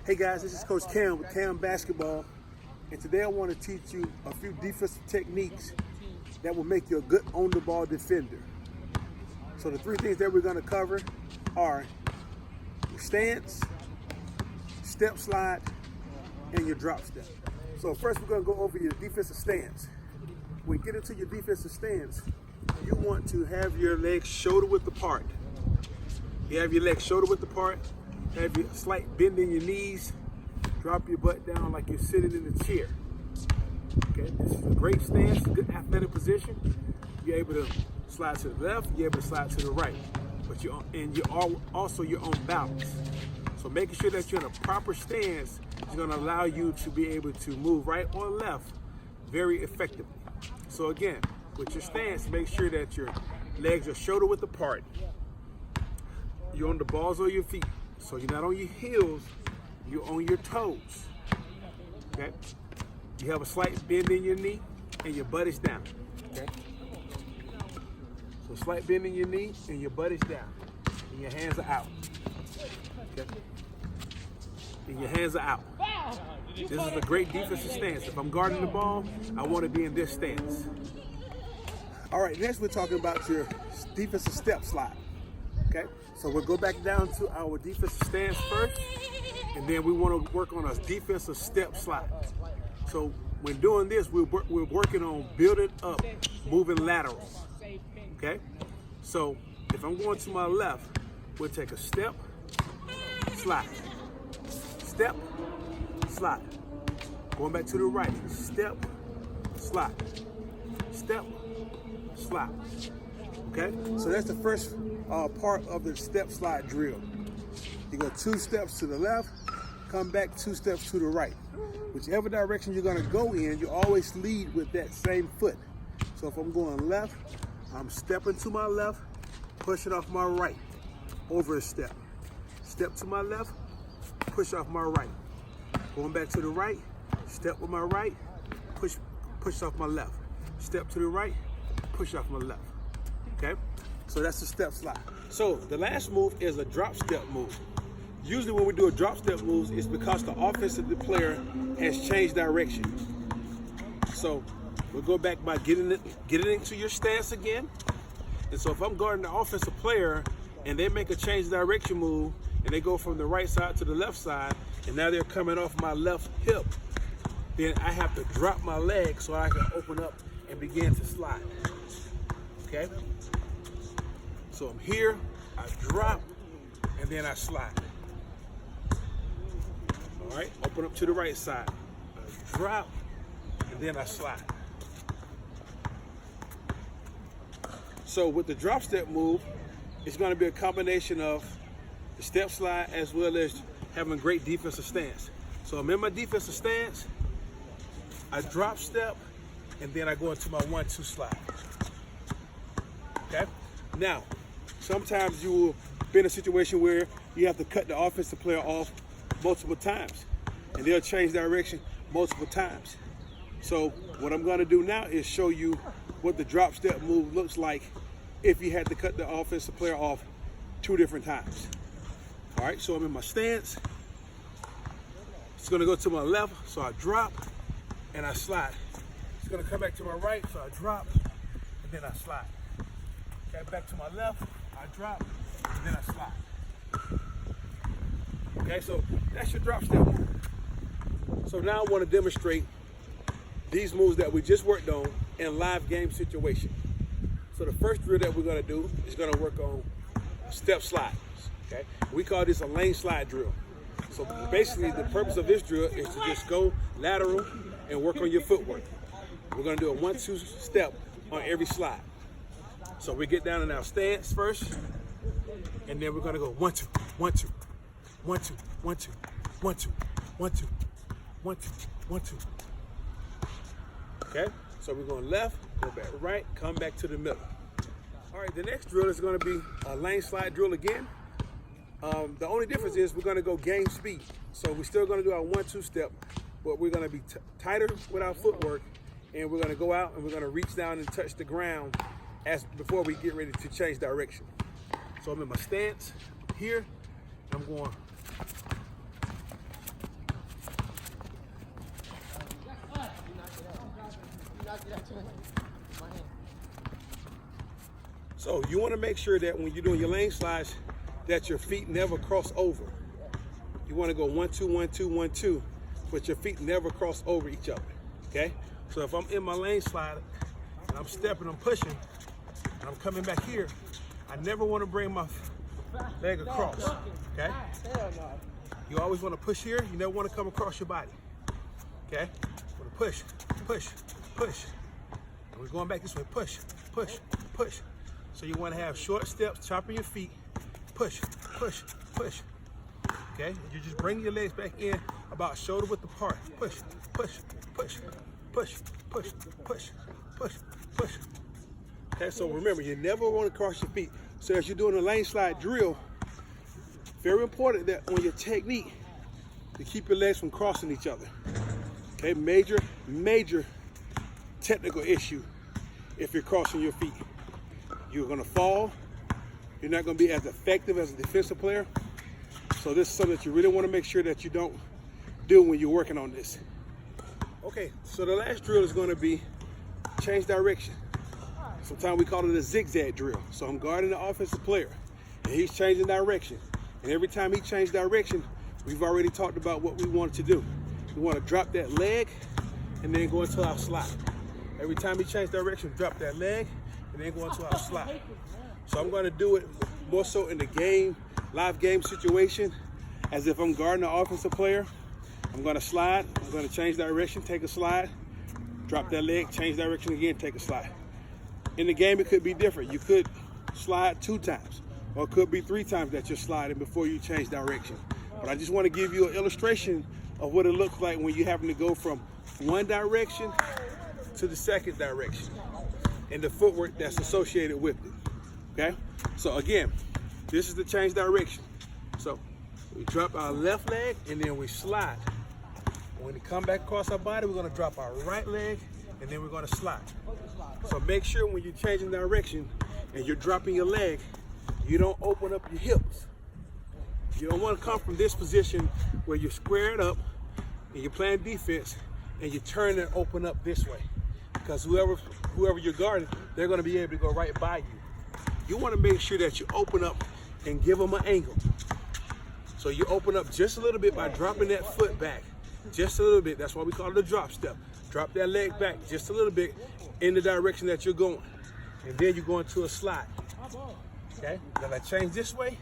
Hey guys, this is Coach Cam with Cam Basketball, and today I want to teach you a few defensive techniques that will make you a good on-the-ball defender. So the three things that we're going to cover are your stance, step slide, and your drop step. So first we're going to go over your defensive stance. When you get into your defensive stance, you want to have your legs shoulder width apart. You have your legs shoulder width apart, have your slight bend in your knees, drop your butt down like you're sitting in a chair. Okay, this is a great stance, a good athletic position. You're able to slide to the left, you're able to slide to the right, but you're also your own balance. So making sure that you're in a proper stance is going to allow you to be able to move right or left very effectively. So again, with your stance, make sure that your legs are shoulder width apart. You're on the balls of your feet. So you're not on your heels, you're on your toes. Okay? You have a slight bend in your knee and your butt is down. Okay? So slight bend in your knee and your butt is down. And your hands are out. Okay? And your hands are out. This is a great defensive stance. If I'm guarding the ball, I want to be in this stance. All right, next we're talking about your defensive step slide. Okay, so we'll go back down to our defensive stance first, and then we want to work on a defensive step slide. So when doing this, we're working on building up, moving lateral. Okay, so if I'm going to my left, we'll take a step, slide, step, slide. Going back to the right, step, slide, step, slide. Okay, so that's the first part of the step slide drill. You go 2 steps to the left, come back 2 steps to the right. Whichever direction you're gonna go in, you always lead with that same foot. So if I'm going left, I'm stepping to my left, pushing off my right, over a step. Step to my left, push off my right. Going back to the right, step with my right, push off my left. Step to the right, push off my left. Okay, so that's the step slide. So the last move is a drop step move. Usually when we do a drop step move, it's because the offensive player has changed direction. So we'll go back by getting into your stance again. And so if I'm guarding the offensive player and they make a change direction move and they go from the right side to the left side, and now they're coming off my left hip, then I have to drop my leg so I can open up and begin to slide. Okay? So I'm here, I drop, and then I slide. All right, open up to the right side. I drop, and then I slide. So with the drop step move, it's going to be a combination of the step slide as well as having a great defensive stance. So I'm in my defensive stance, I drop step, and then I go into my 1-2 slide. Okay? Now, sometimes you will be in a situation where you have to cut the offensive player off multiple times, and they'll change direction multiple times. So what I'm going to do now is show you what the drop step move looks like if you had to cut the offensive player off 2 different times. All right, so I'm in my stance. It's going to go to my left, so I drop and I slide. It's going to come back to my right, so I drop and then I slide. Okay, back to my left, I drop, and then I slide. Okay, so that's your drop step move. So now I want to demonstrate these moves that we just worked on in live game situation. So the first drill that we're going to do is going to work on step slides. Okay, we call this a lane slide drill. So basically the purpose of this drill is to just go lateral and work on your footwork. We're going to do a 1-2 step on every slide. So we get down in our stance first, and then we're gonna go 1-2, 1-2, 1-2, 1-2, 1-2, 1-2, 1-2, 1-2. Okay, so we're going left, go back right, come back to the middle. All right, the next drill is gonna be a lane slide drill again. The only difference is we're gonna go game speed. So we're still gonna do our 1-2 step, but we're gonna be tighter with our footwork, and we're gonna go out and we're gonna reach down and touch the ground before we get ready to change direction. So I'm in my stance here, and I'm going So you want to make sure that when you're doing your lane slides, that your feet never cross over. You want to go 1, 2, 1, 2, 1, 2, but your feet never cross over each other. Okay? So if I'm in my lane slide and I'm stepping, I'm pushing, and I'm coming back here, I never want to bring my leg across. Okay? You always want to push here. You never want to come across your body. Okay? Want to push, push, push. And we're going back this way. Push, push, push. So you want to have short steps, chopping your feet. Push, push, push. Okay? You just bring your legs back in about shoulder width apart. Push, push, push, push, push, push, push, push. Okay? So remember, you never want to cross your feet. So as you're doing a lane slide drill, very important that on your technique to keep your legs from crossing each other. Okay, major technical issue if you're crossing your feet. You're gonna fall. You're not gonna be as effective as a defensive player. So this is something that you really wanna make sure that you don't do when you're working on this. Okay, so the last drill is gonna be change direction. Sometimes we call it a zigzag drill. So I'm guarding the offensive player and he's changing direction. And every time he changed direction, we've already talked about what we wanted to do. We want to drop that leg and then go into our slide. Every time he changed direction, drop that leg and then go into our slide. So I'm going to do it more so in the game, live game situation, as if I'm guarding the offensive player. I'm going to slide, I'm going to change direction, take a slide, drop that leg, change direction again, take a slide. In the game, it could be different. You could slide 2 times. Or it could be 3 times that you're sliding before you change direction. But I just want to give you an illustration of what it looks like when you're having to go from one direction to the second direction and the footwork that's associated with it. Okay? So again, this is the change direction. So we drop our left leg and then we slide. When we come back across our body, we're going to drop our right leg and then we're going to slide. So make sure when you're changing direction and you're dropping your leg, you don't open up your hips. You don't want to come from this position where you're squared up and you're playing defense and you turn and open up this way. Because whoever you're guarding, they're going to be able to go right by you. You want to make sure that you open up and give them an angle. So you open up just a little bit by dropping that foot back. Just a little bit. That's why we call it a drop step. Drop that leg back just a little bit in the direction that you're going. And then you go into a slide. Okay, then I change this way,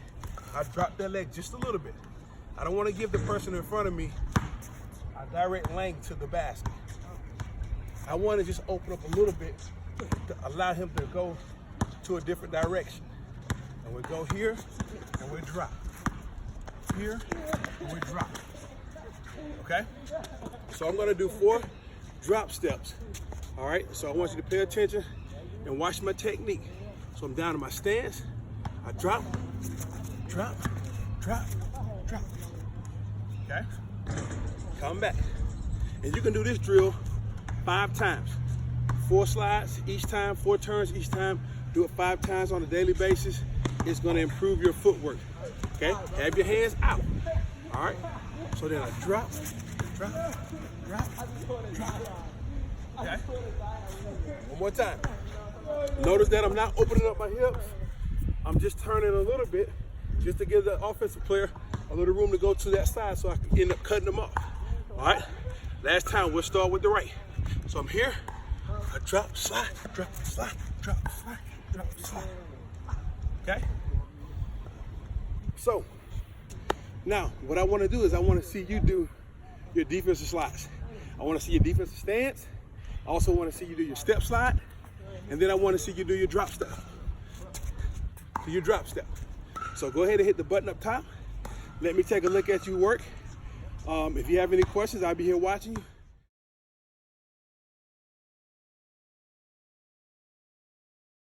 I drop that leg just a little bit. I don't want to give the person in front of me a direct lane to the basket. I want to just open up a little bit to allow him to go to a different direction. And we go here, and we drop. Here, and we drop. Okay? So I'm going to do 4 drop steps. All right, so I want you to pay attention and watch my technique. So I'm down to my stance. I drop, drop, drop, drop. Okay? Come back. And you can do this drill 5 times. 4 slides each time, 4 turns each time. Do it 5 times on a daily basis. It's going to improve your footwork. Okay? Have your hands out. All right? So then I drop, drop, drop, drop. Okay? One more time. Notice that I'm not opening up my hips. I'm just turning a little bit just to give the offensive player a little room to go to that side so I can end up cutting them off. All right? Last time, we'll start with the right. So I'm here. I drop, slide, drop, slide, drop, slide, drop, slide. Okay? So, now, what I want to do is I want to see you do your defensive slides. I want to see your defensive stance. I also want to see you do your step slide. And then I want to see you do your drop step. Do your drop step. So go ahead and hit the button up top. Let me take a look at you work. If you have any questions, I'll be here watching you.